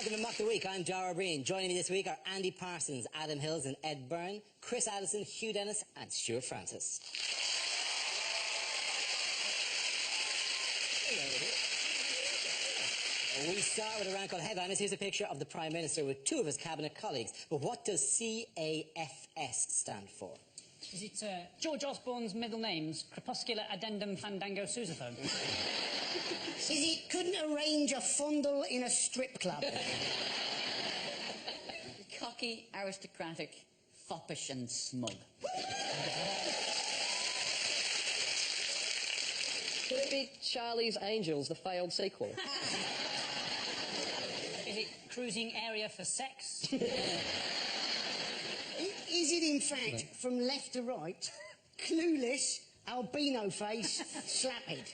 welcome to Mock the Week. I'm Dara Breen. Joining me this week are Andy Parsons, Adam Hills and Ed Byrne, Chris Addison, Hugh Dennis and Stuart Francis. We start with a round called Headliners. Here's a picture of the Prime Minister with two of his cabinet colleagues. But what does CAFS stand for? Is it George Osborne's middle names? Crepuscular Addendum Fandango Sousaphone? Is it couldn't arrange a fondle in a strip club? Cocky, aristocratic, foppish and smug. Could it be Charlie's Angels, the failed sequel? Is it Cruising Area for Sex? Is it, in fact, from left to right, clueless, albino face, slaphead?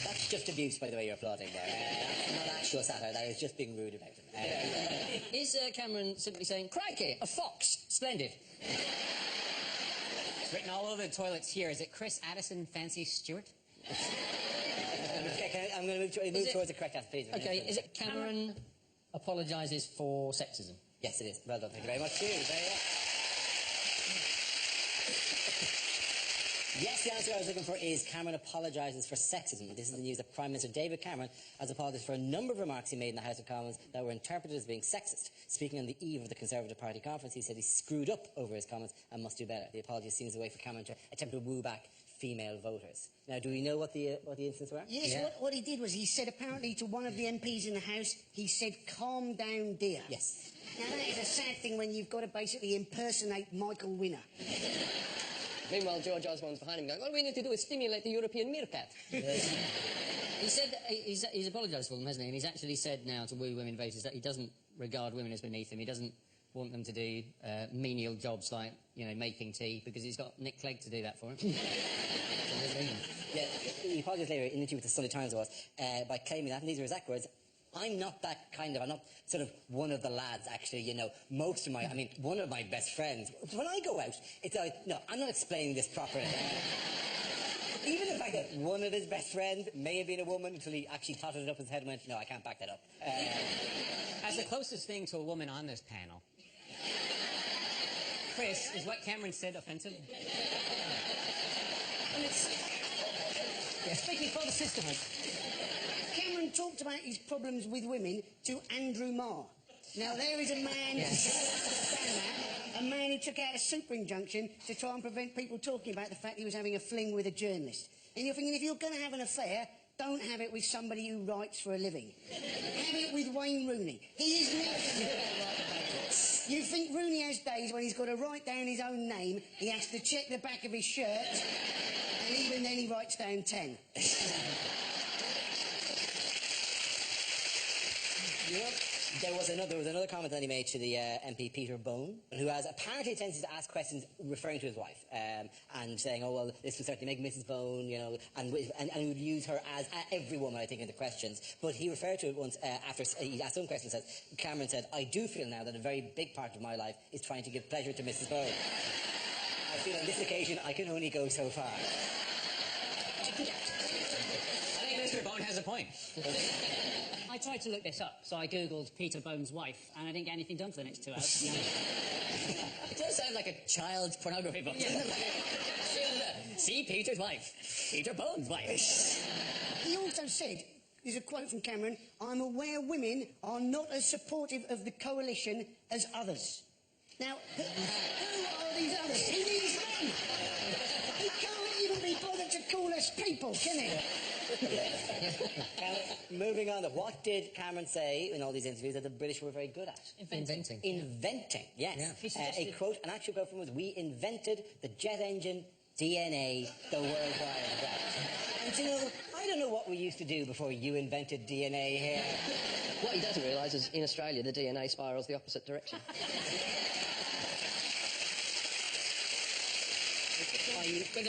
That's just abuse, by the way, you're applauding there. That's not actual satire, that is just being rude about him. Is Cameron simply saying, crikey, a fox, splendid? It's written all over the toilets here. Is it Chris Addison Fancy Stewart? Okay, I'm going to move towards the correct answer, please. Okay, is it Cameron apologises for sexism? Yes, it is. Well done, thank you very much. Yes, the answer I was looking for is Cameron apologises for sexism. This is the news that Prime Minister David Cameron has apologised for a number of remarks he made in the House of Commons that were interpreted as being sexist. Speaking on the eve of the Conservative Party conference, he said he screwed up over his comments and must do better. The apology seems a way for Cameron to attempt to woo back female voters. Now, do we know what the incidents were? Yes, yeah. What he did was he said apparently to one of the MPs in the House, he said, calm down, dear. Yes. Now, that is a sad thing when you've got to basically impersonate Michael Winner. Meanwhile, George Osborne's behind him going, all we need to do is stimulate the European meerkat. He said, he's apologised for them, hasn't he? And he's actually said now to woo women voters that he doesn't regard women as beneath him. He doesn't want them to do menial jobs like, you know, making tea, because he's got Nick Clegg to do that for him. Yeah, he apologised later in an interview with the Sunday Times by claiming that, and these were his exact words, I'm not that kind of, I'm not sort of one of the lads, actually, you know, one of my best friends, when I go out, it's like, no, I'm not explaining this properly. Even the fact that one of his best friends may have been a woman until he actually totted it up his head and went, no, I can't back that up. As the closest thing to a woman on this panel, Chris, is what Cameron said offensive? And Speaking for the sisterhood. Cameron talked about his problems with women to Andrew Marr. Now, there is a man, a man who took out a super injunction to try and prevent people talking about the fact he was having a fling with a journalist. And you're thinking, if you're going to have an affair, don't have it with somebody who writes for a living. Have it with Wayne Rooney. He is never You think Rooney has days when he's got to write down his own name, he has to check the back of his shirt, and even then he writes down 10. There was another comment that he made to the MP Peter Bone, who has apparently a tendency to ask questions referring to his wife, and saying, oh, well, this will certainly make Mrs. Bone, you know, and he would use her as every woman, I think, in the questions. But he referred to it once after he asked some questions. Cameron said, I do feel now that a very big part of my life is trying to give pleasure to Mrs. Bone. I feel on this occasion I can only go so far. I think Mr. Bone has a point. I tried to look this up, so I googled Peter Bone's wife, and I didn't get anything done for the next 2 hours. It does sound like a child's pornography book. See Peter's wife. Peter Bone's wife. He also said, there's a quote from Cameron, I'm aware women are not as supportive of the coalition as others. Now, who are these others? He means men! He can't even be bothered to call us people, can he? Moving on, what did Cameron say in all these interviews that the British were very good at? Inventing. Inventing, yes. Yeah. An actual quote from him was, we invented the jet engine, DNA, the World Wide Web. And you know, I don't know what we used to do before you invented DNA here. What he doesn't realise is, in Australia, the DNA spirals the opposite direction.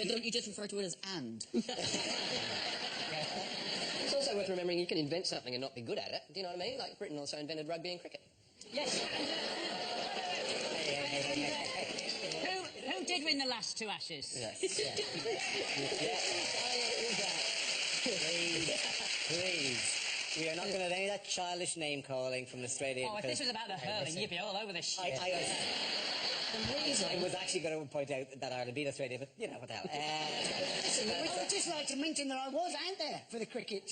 Don't you just refer to it as and? It's also worth remembering you can invent something and not be good at it. Do you know what I mean? Like Britain also invented rugby and cricket. Yes. Who did win the last 2 Ashes? Yes. childish name-calling from Australia. Oh, if this was about the hurling, you'd be all over this shit. I was actually going to point out that Ireland beat Australia, but you know what the hell. I would just like to mention that I was out there for the cricket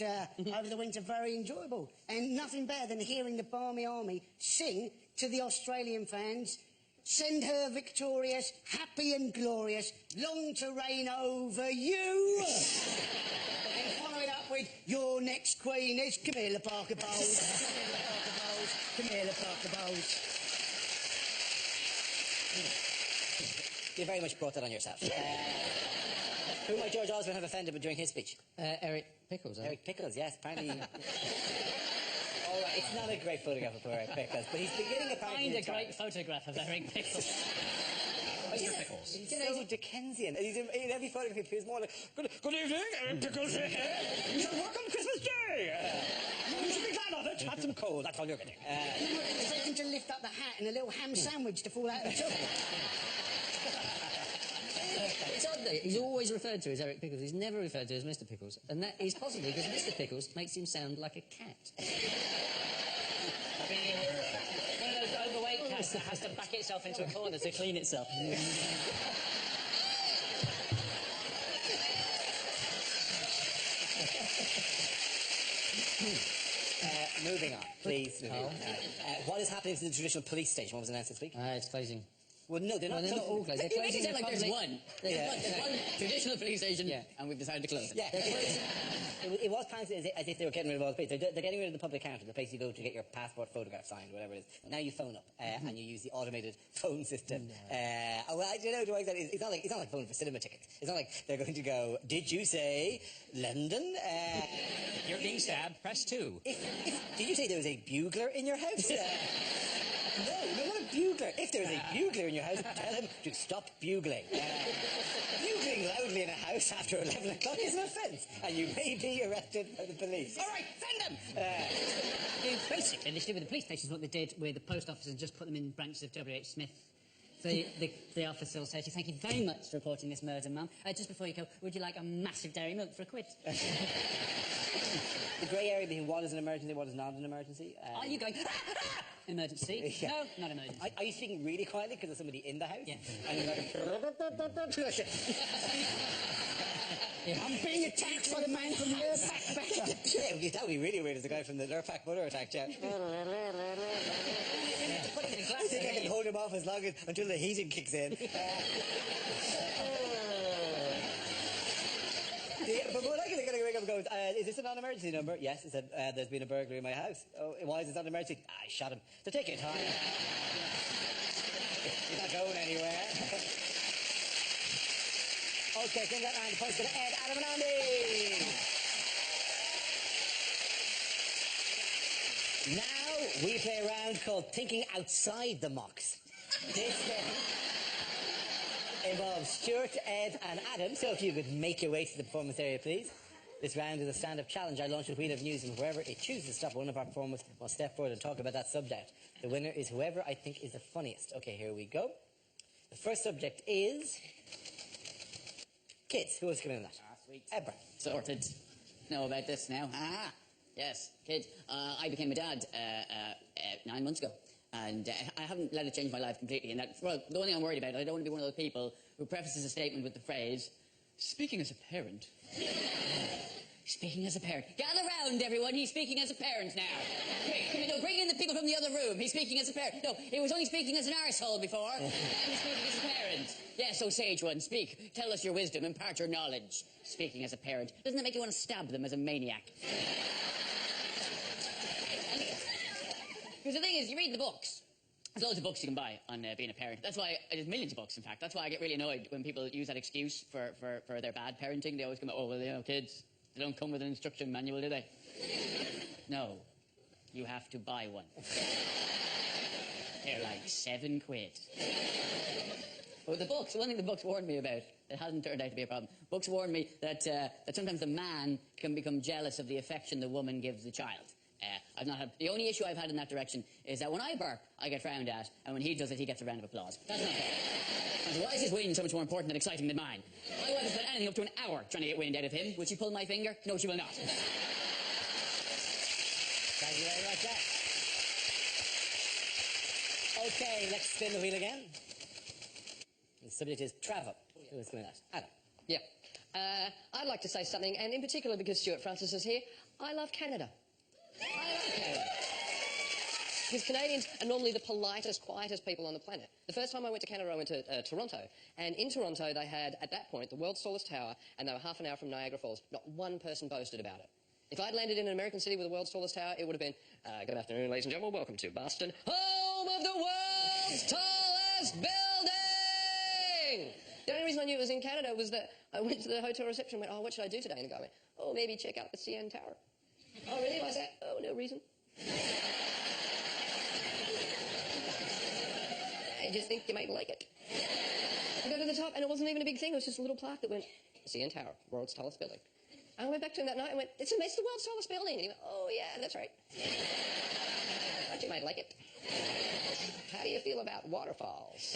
over the winter, very enjoyable. And nothing better than hearing the Barmy Army sing to the Australian fans, "Send her victorious, happy and glorious, long to reign over you." And follow it up with, "Your next queen is Camilla Parker Bowles. Camilla Parker Bowles. Camilla Parker Bowles." You very much brought that on yourself. Who might George Osborne have offended during his speech? Eric Pickles. Eric Pickles, yes, apparently. All right, it's not a great photograph of poor Eric Pickles, but he's beginning apparently. Find a great photograph of Eric Pickles. Mr. Pickles. He's so Dickensian. And in every photograph, he appears more like, good evening, Eric Pickles here. You should work on Christmas Day. You should be glad of it. Have some coal, that's all you're getting. You might expect him to lift up the hat and a little ham sandwich to fall out of the top. It's odd though, he's always referred to as Eric Pickles, he's never referred to as Mr. Pickles. And that is possibly because Mr. Pickles makes him sound like a cat. One of those overweight cats that has to back itself into a corner to clean itself. Moving on, please. Moving on. What is happening to the traditional police station? What was announced this week? It's closing. Well, no, they're not. They're not all closed. They're You make closing it sound the like there's public- one. There's one traditional police station, and we've decided to close it. Yeah, it was planned as if they were getting rid of all the places. They're getting rid of the public counter, the place you go to get your passport photograph signed, whatever it is. Now you phone up and you use the automated phone system. It's not like phoning for cinema tickets. It's not like they're going to go, "Did you say London? You're being stabbed. Press 2. Did you say there was a bugler in your house?" No, not a bugler. If there's a bugler in your house, tell him to stop bugling. Bugling loudly in a house after 11 o'clock is an offence, and you may be arrested by the police. All right, send them! Basically, they should do with the police stations what they did with the post office and just put them in branches of W.H. Smith. The officer will say to you, "Thank you very much for reporting this murder, ma'am. Just before you go, would you like a massive dairy milk for a quid?" The grey area between what is an emergency and what is not an emergency. Are you going, emergency? Yeah. No, not emergency. Are you speaking really quietly because there's somebody in the house? Yeah. And you're like, I'm being attacked by the man from the Lurpak Better. Yeah, that would be really weird as the guy from the Lurpak Butter attack, yeah. I think I can hold him off as long as until the heating kicks in. But what I can ring up and goes, "Is this a non-emergency number?" "Yes." He said, "There's been a burglary in my house." "Oh, why is it not an emergency?" "I shot him." "So take your time." He's not going anywhere. Okay, bring that round. The point's going to Ed, Adam and Andy. Now we play a round called Thinking Outside the Mocks. This involves Stuart, Ed and Adam, so if you could make your way to the performance area, please. This round is a stand-up challenge. I launch a wheel of news, and wherever it chooses to stop, one of our performers will step forward and talk about that subject. The winner is whoever I think is the funniest. Okay, here we go. The first subject is kids. Who was coming in that? Sweet. Ebra. Sorted. Know about this now. Yes, kids. I became a dad 9 months ago. And I haven't let it change my life completely. And well, the only thing I'm worried about, I don't want to be one of those people who prefaces a statement with the phrase, "Speaking as a parent." Speaking as a parent. Gather round, everyone. He's speaking as a parent now. Quick, no, bring in the people from the other room. He's speaking as a parent. No, he was only speaking as an arsehole before. Now he's speaking as a parent. Yes, so sage one, speak. Tell us your wisdom. Impart your knowledge. Speaking as a parent. Doesn't it make you want to stab them as a maniac? Because the thing is, you read the books. There's loads of books you can buy on being a parent. That's why, there's millions of books, in fact. That's why I get really annoyed when people use that excuse for their bad parenting. They always come, "Oh, well, you know, kids, they don't come with an instruction manual, do they?" No. You have to buy one. They're like £7. But the books, one thing the books warned me about, that hasn't turned out to be a problem. Books warned me that sometimes the man can become jealous of the affection the woman gives the child. I've not had, the only issue I've had in that direction is that when I burp, I get frowned at, and when he does it, he gets a round of applause. That's not fair. And why is his wind so much more important and exciting than mine? My wife has spent anything up to an hour trying to get wind out of him. Will she pull my finger? No, she will not. Thank Thank you very much, Jack. Okay, let's spin the wheel again. The subject is travel. Who's going to that? Adam. Yeah. I'd like to say something, and in particular because Stuart Francis is here, I love Canada. I love Canada. Because Canadians are normally the politest, quietest people on the planet. The first time I went to Canada, I went to Toronto. And in Toronto, they had, at that point, the world's tallest tower, and they were half an hour from Niagara Falls. Not one person boasted about it. If I'd landed in an American city with the world's tallest tower, it would have been, good afternoon, ladies and gentlemen, welcome to Boston, home of the world's tallest building! The only reason I knew it was in Canada was that I went to the hotel reception and went, oh, what should I do today? And the guy went, oh, maybe check out the CN Tower. Oh, really? I said, oh, no reason. I just think you might like it. I got to the top, and it wasn't even a big thing. It was just a little plaque that went, CN Tower, world's tallest building. And I went back to him that night and went, it's the world's tallest building. And he went, oh, yeah, that's right. I thought you might like it. How do you feel about waterfalls?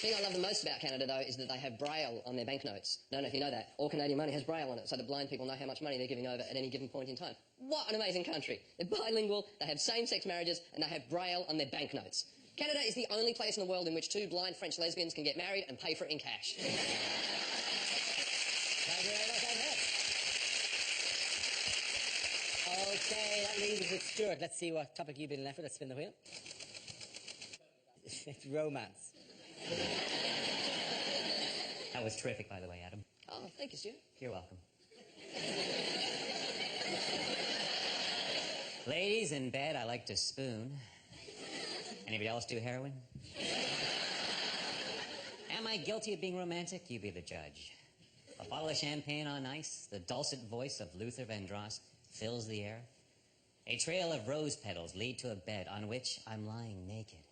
The thing I love the most about Canada, though, is that they have Braille on their banknotes. I don't know if you know that. All Canadian money has Braille on it, so the blind people know how much money they're giving over at any given point in time. What an amazing country. They're bilingual, they have same-sex marriages, and they have Braille on their banknotes. Canada is the only place in the world in which two blind French lesbians can get married and pay for it in cash. Thank you very much, Adam. Okay, that leaves us with Stuart. Let's see what topic you've been left with. Let's spin the wheel. It's romance. That was terrific, by the way, Adam. Oh, thank you, Stuart. You're welcome. Ladies, in bed, I like to spoon. Anybody else do heroin? Am I guilty of being romantic? You be the judge. A bottle of champagne on ice, the dulcet voice of Luther Vandross fills the air. A trail of rose petals lead to a bed on which I'm lying naked.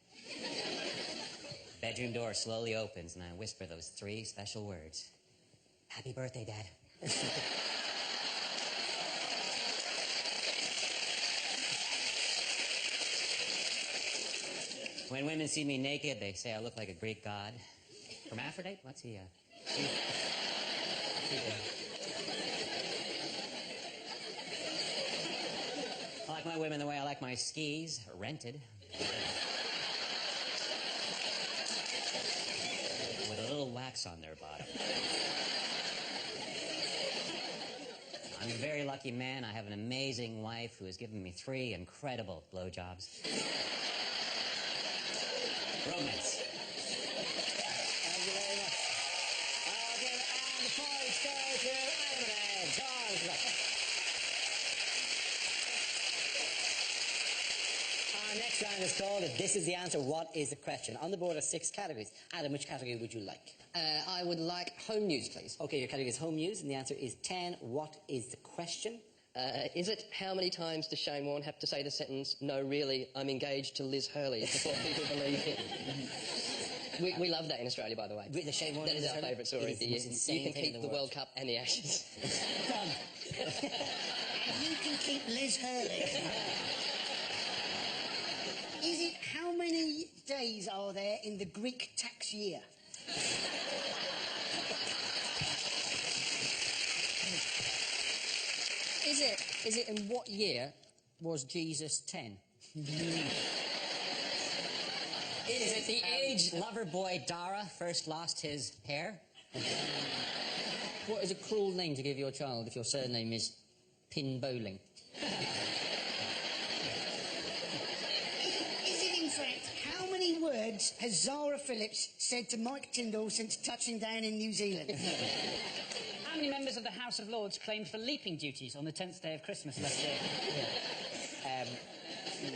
Bedroom door slowly opens, and I whisper those three special words. Happy birthday, Dad. When women see me naked, they say I look like a Greek god. Hermaphrodite? What's he, I like my women the way I like my skis, rented. With a little wax on their bottom. I'm a very lucky man. I have an amazing wife who has given me 3 incredible blowjobs. Romance. Thank you very much. Okay, and the points go to Adam and Charles. Our next round is called This is the Answer, What is the Question? On the board are 6 categories. Adam, which category would you like? I would like home news, please. Okay, your category is home news, and the answer is 10. What is the question? Is it how many times does Shane Warne have to say the sentence, no, really, I'm engaged to Liz Hurley, before people believe him? We love that in Australia, by the way. The Shane Warne That is our favourite story of the year. You can keep the World Cup and the Ashes. Done. And you can keep Liz Hurley. Is it how many days are there in the Greek tax year? Is it in what year was Jesus 10? Is it the age lover boy Dara first lost his hair? What is a cruel name to give your child if your surname is Pin Bowling? Is it in fact how many words has Zara Phillips said to Mike Tyndall since touching down in New Zealand? How many members of the House of Lords claimed for leaping duties on the 10th day of Christmas last year?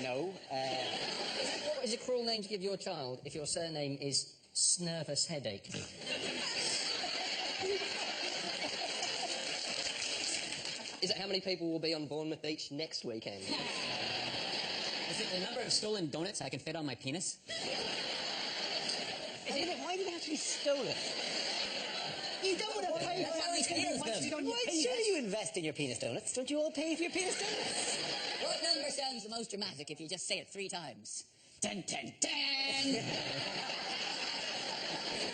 No. What is a cruel name to give your child if your surname is Snervous Headache? Is it how many people will be on Bournemouth Beach next weekend? Is it the number of stolen donuts I can fit on my penis? Why do they have to be stolen? You don't want to pay for it to be wasted on your Why penis. should you invest in your penis donuts? Don't you all pay for your penis donuts? What number sounds the most dramatic if you just say it 3 times? 10, 10, 10!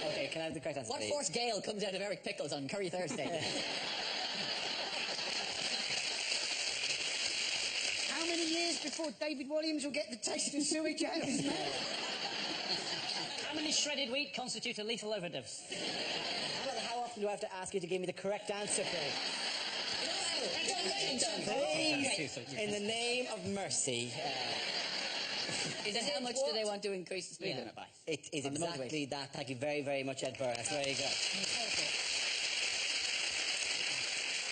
Okay, can have the correct answer. What force gale comes out of Eric Pickles on Curry Thursday? How many years before David Williams will get the taste of sewage out of his mouth? How many shredded wheat constitute a lethal overdose? How often do I have to ask you to give me the correct answer, please? Please, in the name of mercy. Is it how much do they want to increase the speed limit by? It is exactly that. Thank you very, very much, Ed Burr. That's very good.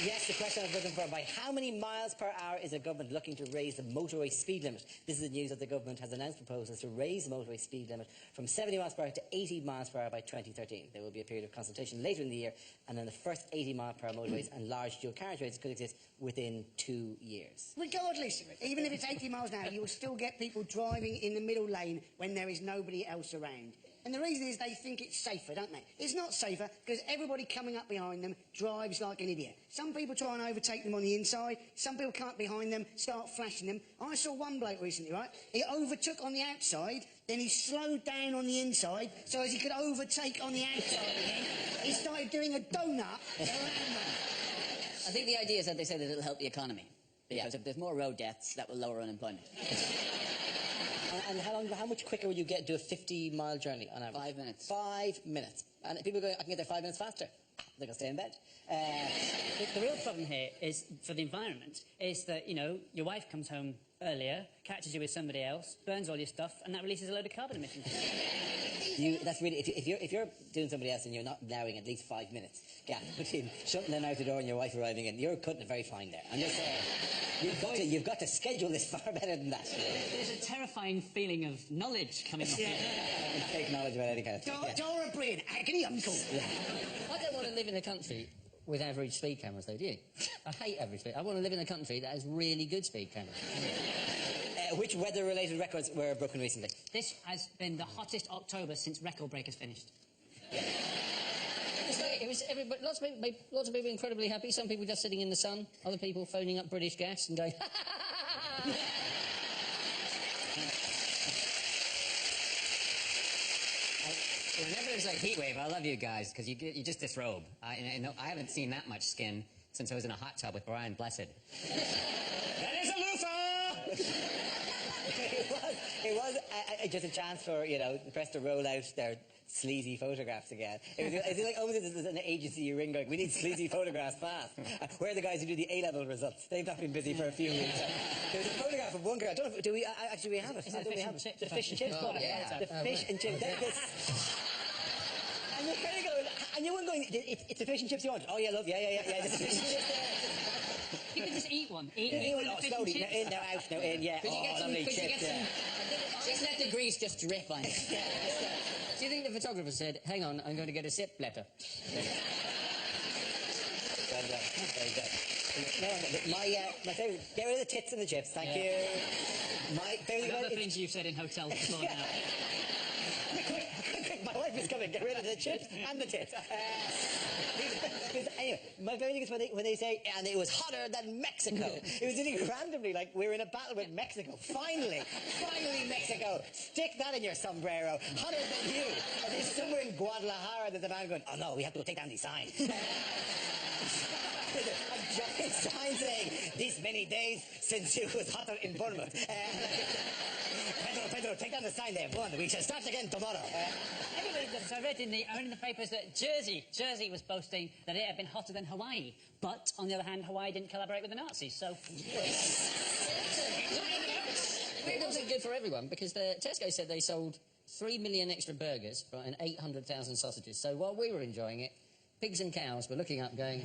Yes, the question I was looking for, by how many miles per hour is the government looking to raise the motorway speed limit? This is the news that the government has announced proposals to raise the motorway speed limit from 70 miles per hour to 80 miles per hour by 2013. There will be a period of consultation later in the year, and then the first 80 mile per hour motorways and large dual carriageways could exist within 2 years. Regardless of it, even if it's 80 miles an hour, you'll still get people driving in the middle lane when there is nobody else around. And the reason is they think it's safer, don't they? It's not safer because everybody coming up behind them drives like an idiot. Some people try and overtake them on the inside. Some people come up behind them, start flashing them. I saw one bloke recently, right? He overtook on the outside, then he slowed down on the inside so as he could overtake on the outside again. He started doing a donut around them. I think the idea is that they say that it'll help the economy. Because if there's more road deaths, that will lower unemployment. And how much quicker would you do a 50-mile journey on average? 5 minutes. 5 minutes. And people go, I can get there 5 minutes faster. They're going to stay in bed. The real problem here is, for the environment, is that, you know, your wife comes home earlier, catches you with somebody else, burns all your stuff, and that releases a load of carbon emissions. That's really, if you're doing somebody else and you're not allowing at least 5 minutes gap between shutting them out the door and your wife arriving in, you're cutting it very fine there. I'm just saying, you've got to schedule this far better than that. There's a terrifying feeling of knowledge coming up here. And fake knowledge about any kind of thing. Dora Breen, agony uncle. I don't want to live in a country with average speed cameras, though, do you? I hate average speed. I want to live in a country that has really good speed cameras. Which weather-related records were broken recently? This has been the hottest October since Record Breakers finished. Lots of people incredibly happy. Some people just sitting in the sun. Other people phoning up British Gas and going, Whenever there's a heat wave, I love you guys, because you just disrobe. I haven't seen that much skin since I was in a hot tub with Brian Blessed. That is a loofah! It was just a chance for, you know, the press to roll out their sleazy photographs again. It's like almost as an agency you ring going, we need sleazy photographs fast. Where are the guys who do the A-level results? They've not been busy for a few weeks. There's a photograph of one girl. I don't know if, do we actually have it? Is it we have fish and chips? the fish and chips. Oh, yeah. The fish and chips. And you're kind of going, and you weren't going, it's the fish and chips you want. Oh yeah, love, yeah. There's a fish and chips there. You could just eat one. Eat Oh, one of the fish and slowly, chips. now in, now out, now in, yeah. Lovely chips, yeah. Just let the grease just drip on it. do you think the photographer said, hang on, I'm going to get a sip letter? Well done. Very good. My favourite, get rid of the tits and the chips, thank you. My favourite Other things you've said in hotels before now. Quick, my wife is coming. Get rid of the chips and the tits. Anyway, my favourite thing is when they say, and it was hotter than Mexico. It was really randomly like we were in a battle with Mexico. Finally, Mexico. Stick that in your sombrero. Hotter than you. And it's somewhere in Guadalajara there's a man going, oh no, we have to take down these signs. A giant sign saying, this many days since it was hotter in Bournemouth. Pedro, take down the sign there. Go on, we shall start again tomorrow. Anyway, so I read in the papers that Jersey was boasting that it had been hotter than Hawaii. But, on the other hand, Hawaii didn't collaborate with the Nazis, so... It wasn't good for everyone, because Tesco said they sold 3 million extra burgers, right, and 800,000 sausages. So while we were enjoying it, pigs and cows were looking up going,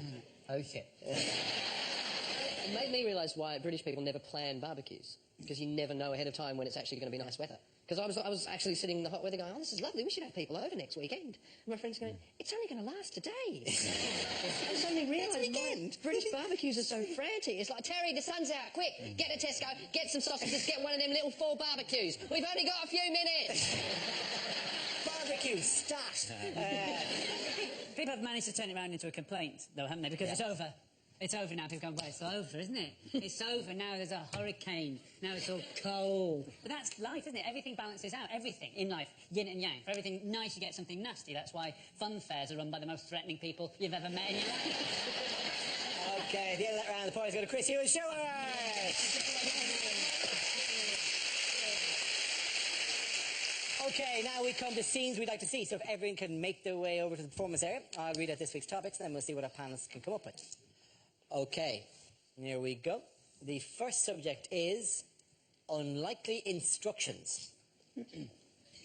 oh shit. It made me realise why British people never plan barbecues, because you never know ahead of time when it's actually going to be nice weather. Because I was actually sitting in the hot weather going, oh, this is lovely, we should have people over next weekend. And my friend's going, it's only going to last today. I suddenly realised why British barbecues are so frantic. It's like, Terry, the sun's out, quick, get to Tesco, get some sausages, get one of them little 4 barbecues. We've only got a few minutes. Barbecue, stat. People have managed to turn it around into a complaint, though, haven't they? Because it's over. It's over now. People go, well, it's over, isn't it? It's over now. There's a hurricane. Now it's all cold. But that's life, isn't it? Everything balances out. Everything in life, yin and yang. For everything nice, you get something nasty. That's why fun fairs are run by the most threatening people you've ever met in your life. OK, at the end of that round, the points go to Chris Hughes. Show OK, now we come to scenes we'd like to see. So if everyone can make their way over to the performance area, I'll read out this week's topics, and then we'll see what our panelists can come up with. OK, here we go. The first subject is unlikely instructions.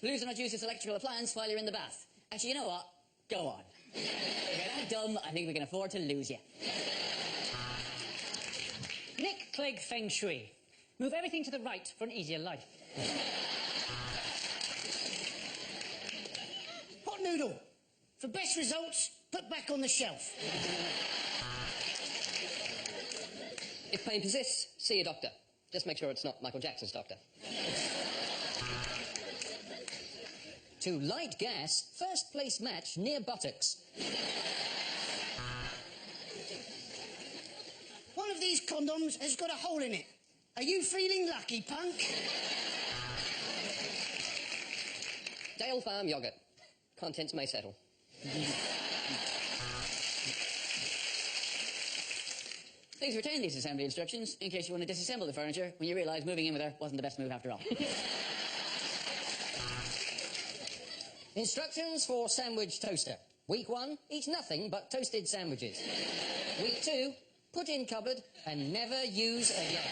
Lose or not use this electrical appliance while you're in the bath. Actually, you know what? Go on. If you're that dumb, I think we can afford to lose you. Nick Clegg Feng Shui. Move everything to the right for an easier life. Hot noodle. For best results, put back on the shelf. If pain persists, see a doctor. Just make sure it's not Michael Jackson's doctor. To light gas, first place match near buttocks. One of these condoms has got a hole in it. Are you feeling lucky, punk? Dale Farm yogurt. Contents may settle. Please retain these assembly instructions in case you want to disassemble the furniture when you realise moving in with her wasn't the best move after all. Instructions for sandwich toaster. Week 1, eat nothing but toasted sandwiches. Week 2, put in cupboard and never use again.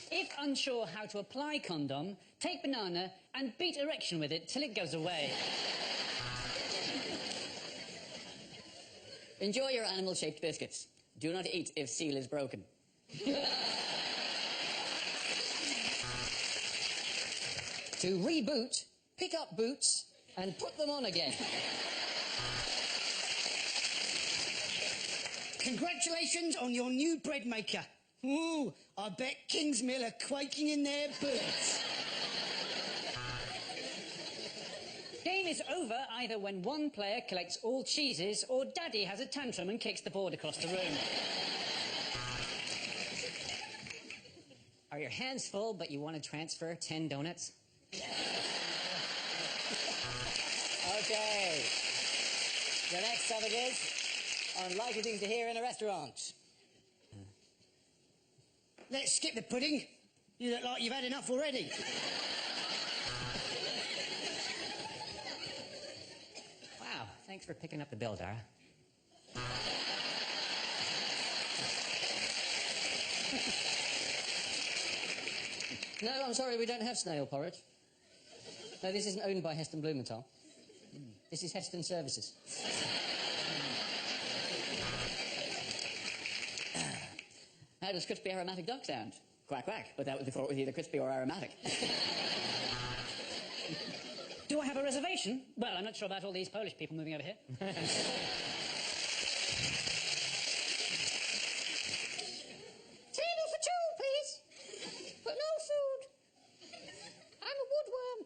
If unsure how to apply condom, take banana and beat erection with it till it goes away. Enjoy your animal-shaped biscuits. Do not eat if seal is broken. To reboot, pick up boots and put them on again. Congratulations on your new bread maker. Ooh, I bet Kingsmill are quaking in their boots. Game is over either when one player collects all cheeses or Daddy has a tantrum and kicks the board across the room. Are your hands full, but you want to transfer 10 donuts? OK. The next topic is unlikely things to hear in a restaurant. Let's skip the pudding. You look like you've had enough already. Wow, thanks for picking up the bill, Dara. No, I'm sorry, we don't have snail porridge. No, this isn't owned by Heston Blumenthal. This is Heston Services. How does crispy aromatic duck sound? Quack, quack, but that was before it was either crispy or aromatic. Do I have a reservation? Well, I'm not sure about all these Polish people moving over here. Table for two, please. But no food. I'm a woodworm.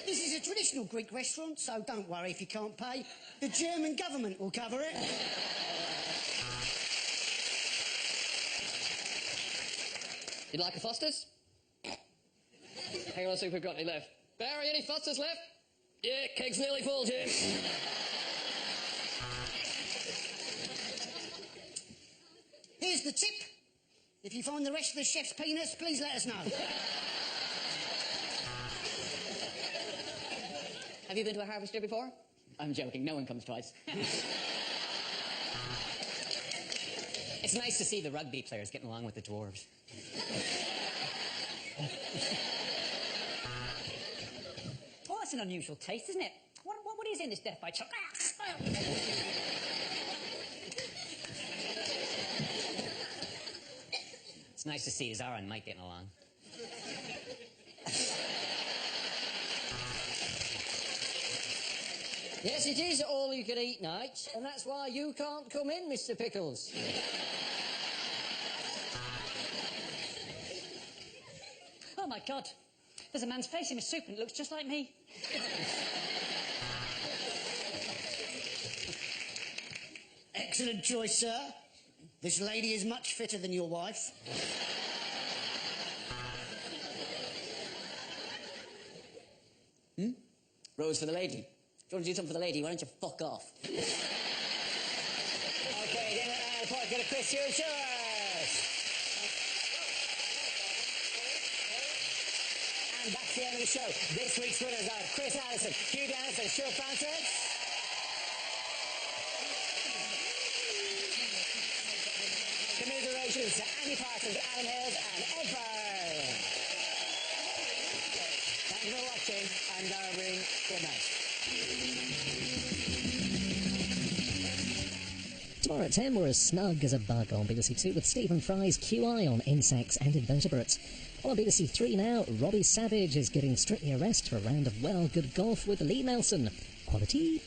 This is a traditional Greek restaurant, so don't worry if you can't pay. The German government will cover it. You'd like a Foster's? Hang on, I'll see if we've got any left. Barry, any Foster's left? Yeah, keg's nearly full, Jim. Here's the tip. If you find the rest of the chef's penis, please let us know. Have you been to a harvester before? I'm joking, no one comes twice. It's nice to see the rugby players getting along with the dwarves. Oh, that's an unusual taste, isn't it? What is in this death by chocolate? It's nice to see Zara and Mike getting along. Yes, it is all-you-can-eat night, and that's why you can't come in, Mr. Pickles. Oh, my God. There's a man's face in a soup and it looks just like me. Excellent choice, sir. This lady is much fitter than your wife. Rose for the lady. If you want to do something for the lady, why don't you fuck off? Okay, then Paul, get a quiz, yours. And that's the end of the show. This week's winners are Chris Allison, Hugh Dennis, and Stuart Francis. Commiserations to Andy Parsons, Adam Hills, and Ed Byrne. Thank you for watching, and Darwin, good night. Tomorrow at 10, we're as snug as a bug on BBC Two with Stephen Fry's QI on insects and invertebrates. Well, on BBC Three now, Robbie Savage is giving Strictly a rest for a round of good golf with Lee Nelson. Quality